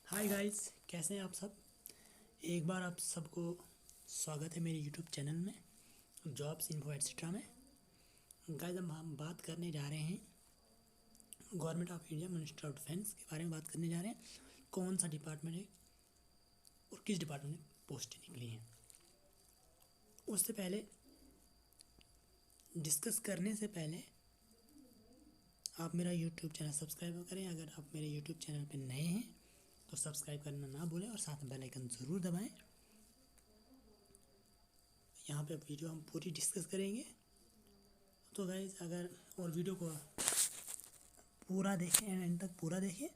Hi guys, कैसे हैं आप सब। एक बार आप सबको स्वागत है मेरे यूट्यूब चैनल में, जॉब्स इन्फो एटसेट्रा में। गाइस, हम बात करने जा रहे हैं government of India ministry of defence के बारे में बात करने जा रहे हैं। कौन सा डिपार्टमेंट है और किस डिपार्टमेंट में पोस्टें निकली हैं। उससे पहले डिस्कस करने से पहले आप मेरा यूट्यूब चैनल सब्सक्राइब करें। अगर आप मेरे यूट्यूब चैनल पर नए हैं तो सब्सक्राइब करना ना भूलें और साथ में बेल आइकन ज़रूर दबाएं। यहाँ पे वीडियो हम पूरी डिस्कस करेंगे। तो गाइस, अगर और वीडियो को पूरा देखें, एंड तक पूरा देखें।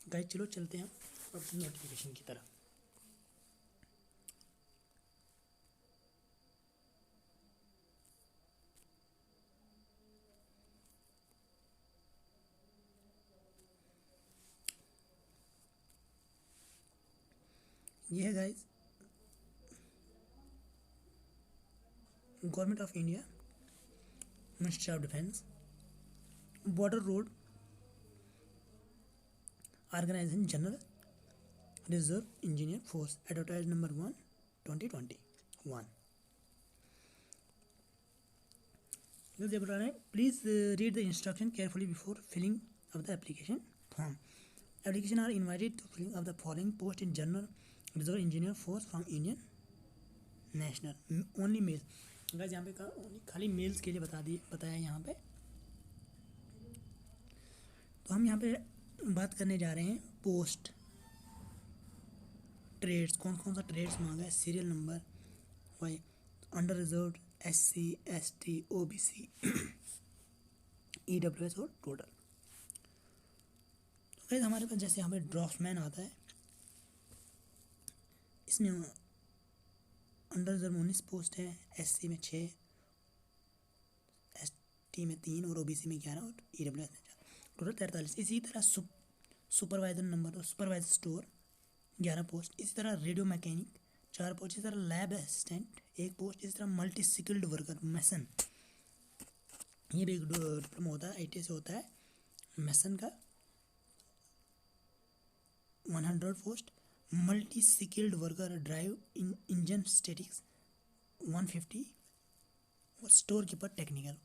गाइस चलो चलते हैं अब नोटिफिकेशन की तरफ। ये है guys government of India ministry of defence border road organisation general reserve engineer force advertise number 1 2021। Please read the instruction carefully before filling of the application form. Application are invited to filling of the following post in general reserve engineer force from Indian national only male. Guys यहाँ पे खाली mails के लिए बताया यहाँ पे। तो हम यहाँ पे बात करने जा रहे हैं पोस्ट ट्रेड्स, कौन कौन सा ट्रेड्स मांगा है, serial number Y, under reserve, SC ST OBC EWS और टोटल। तो गाइस हमारे पास जैसे यहाँ पे ड्राफ्टमैन आता है, इसमें अंडर रिजर्व 19 पोस्ट है, SC में 6, ST में 3 और OBC में 11 और EWS में 4, टोटल 43। इसी तरह सुपरवाइजर नंबर और सुपरवाइजर स्टोर 11 पोस्ट। इसी तरह रेडियो मैकेनिक 4 पोस्ट। इसी तरह लैब असिस्टेंट 1 पोस्ट। इसी तरह मल्टी स्किल्ड वर्कर मैसन, ये भी एक डिप्लोमा होता है, ITI से होता है मैसन का, 100 post. Multi skilled worker drive engine statics 150 और स्टोर कीपर टेक्निकल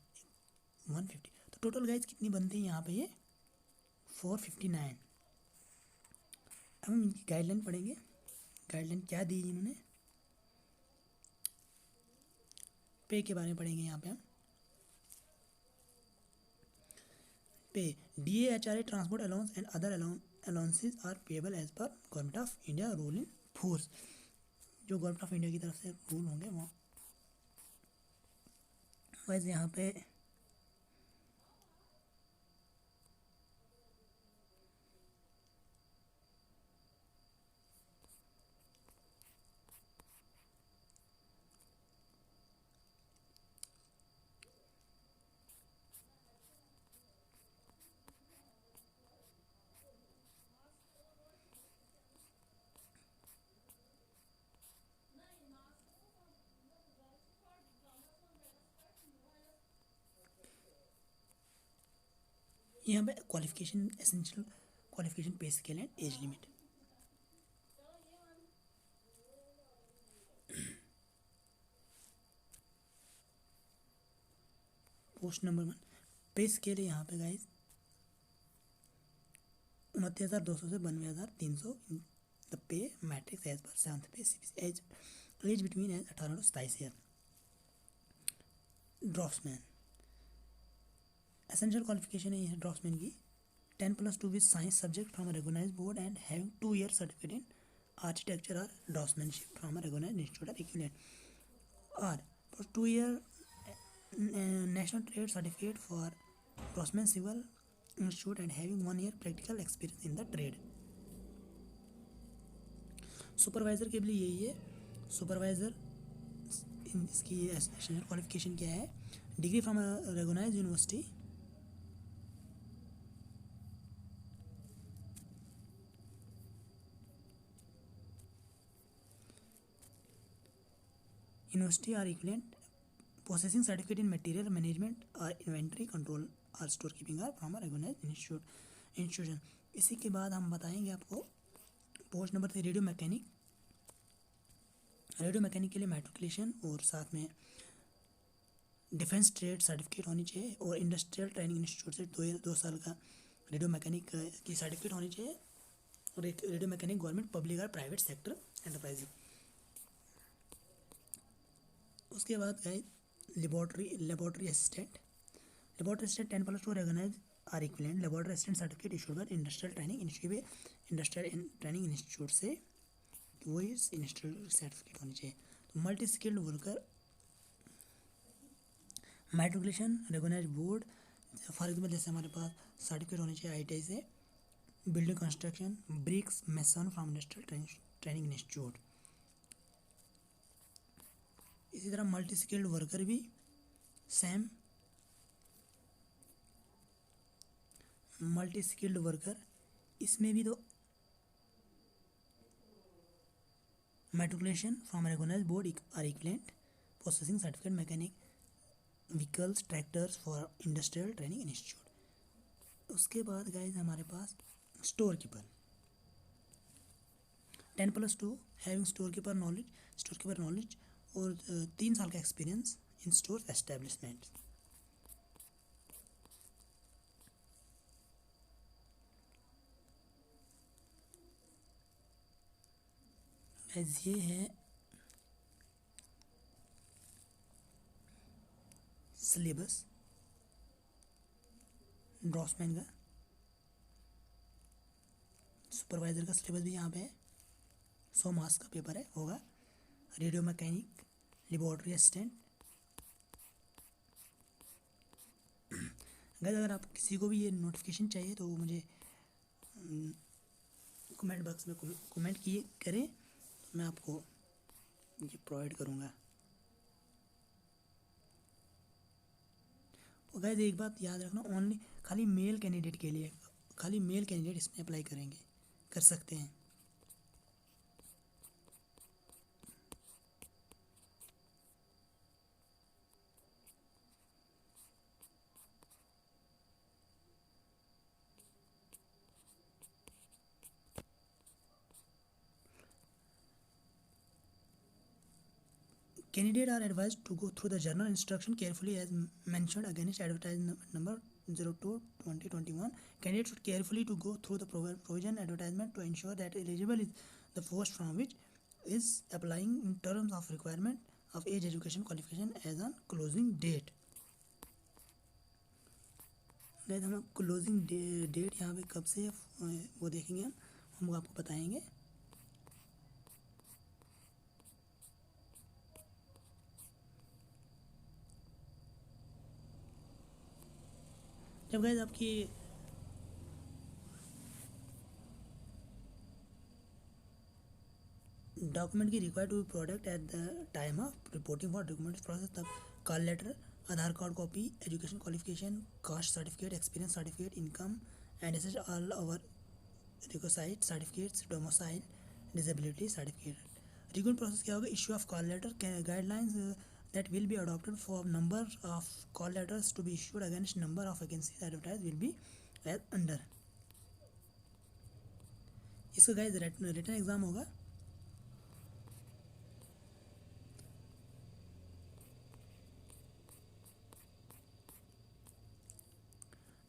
150। तो टोटल गाइज कितनी बनती है यहाँ पे, ये 459। अब हम इनकी गाइडलाइन पढ़ेंगे। गाइडलाइन क्या दी इन्होंने, पे के बारे में पढ़ेंगे यहाँ पे हम। Pay DA HRA transport allowance and other allowances are payable as per government of India rule in force. जो गवर्नमेंट ऑफ इंडिया की तरफ से रूल होंगे वो वैसे यहाँ पे यहाँ पे क्वालिफिकेशन, एसेंशियल क्वालिफिकेशन, पे scale and age limit. Post number 1 पे स्केल है यहाँ पे गाइज 29,200 से 92,300 the pay matrix as per 7th pay CPC। Age between age 18 to 27 year. Draftsman essential qualification है यह ड्राफ्ट्समैन की 10+2 with science subject from recognised board and having 2 year certificate in architecture और draftsmanship from recognised institute और equivalent और 2 year national trade certificate for draftsman civil institute and having 1 year practical experience in the trade। Supervisor के लिए यही है। Supervisor इसकी essential qualification क्या है, degree from recognised university, or equivalent, possessing certificate in material management or inventory control or storekeeping or from a recognized institution। इसी के बाद हम बताएंगे आपको post number 3 radio mechanic. Radio mechanic के लिए मैट्रिकुलेशन और साथ में डिफेंस ट्रेड सर्टिफिकेट होनी चाहिए और इंडस्ट्रियल ट्रेनिंग इंस्टीट्यूट से 2 साल का रेडियो मैकेनिक की सर्टिफिकेट होनी चाहिए और एक रेडियो मैकेनिक गवर्नमेंट पब्लिक और प्राइवेट सेक्टर एंटरप्राइज। उसके बाद गए laboratory assistant 10+2 recognise or equivalent laboratory assistant certificate issued by industrial training institute से वो इस इंडस्ट्रियल सर्टिफिकेट होनी चाहिए। तो multi skilled worker matriculation recognise board for example जैसे हमारे पास सर्टिफिकेट होनी चाहिए ITI से building construction bricks mason from industrial training institute. इसी तरह मल्टी स्किल्ड वर्कर भी सेम मल्टी स्किल्ड वर्कर इसमें भी तो matriculation from recognise board or equivalent processing certificate mechanic vehicles tractors for industrial training institute. उसके बाद guys हमारे पास store keeper 10+2 having store keeper knowledge और 3 साल का एक्सपीरियंस इन स्टोर एस्टेब्लिशमेंट। ये है सिलेबस ड्रॉसमैन का सुपरवाइज़र का सिलेबस भी यहाँ पे है। 100 मार्क्स का पेपर है होगा। Radio mechanic laboratory assistant. अगर आप किसी को भी ये नोटिफिकेशन चाहिए तो मुझे कमेंट बॉक्स में कमेंट किए करें तो मैं आपको ये प्रोवाइड करूँगा। और गाइस एक बात याद रखना ओनली खाली मेल कैंडिडेट के लिए खाली मेल कैंडिडेट इसमें अप्लाई कर सकते हैं। Candidates are advised to go through the journal instruction carefully as mentioned against advertisement number 02/2021. Candidates should carefully to go through the provision advertisement to ensure that eligible is the post from which is applying in terms of requirement of age, education, qualification as on closing date. Guys हम closing date यहाँ पे कब से वो देखेंगे हम आपको बताएंगे। जब गाइस आपकी डॉक्यूमेंट की required to product at the time of reporting for document process तब call letter Aadhaar card copy education qualification caste certificate experience certificate income and एसेस all over required certificates domicile disability certificate. Recruitment process क्या होगा issue of call letter guidelines that will be adopted for number of call letters to be issued against number of vacancies advertised will be as under। इसका guys written exam होगा।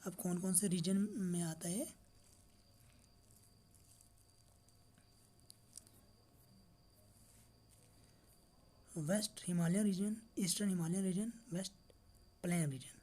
अब कौन कौन से region में आता है west Himalayan region eastern Himalayan region west plain reason.